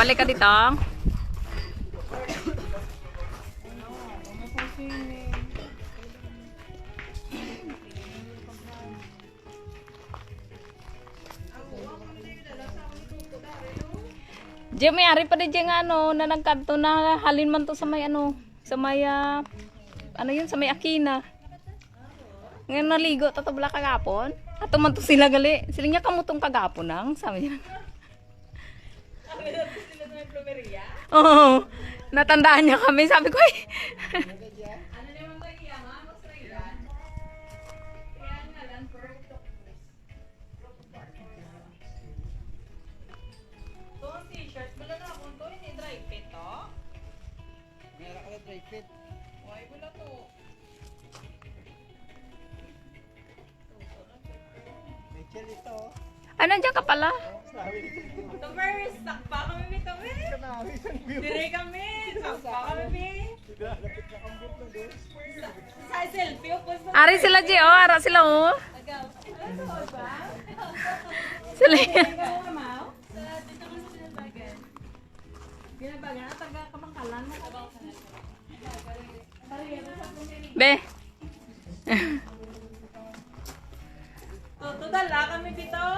Sali ka dito. Diyan may ari pa din dyan ano, na nagkanto na halin man to sa may ano, sa may, ano yun, sa may Akina. Ngayon naligo, tatabla kagapon. Ato man to sila gali. Sila niya kamutong kagapon nang, sabi niya. Oo, natandaan niya kami, sabi ko eh. Ano dyan ka pala? Tumer, sakpa kami nito, eh. Dire kami, sakpa kami. Sa selfie, upos na. Ari sila G, oh, ara sila oh. Sila yan. Ginabagan, taga kamangkalan mo. Be. Total, kami dito.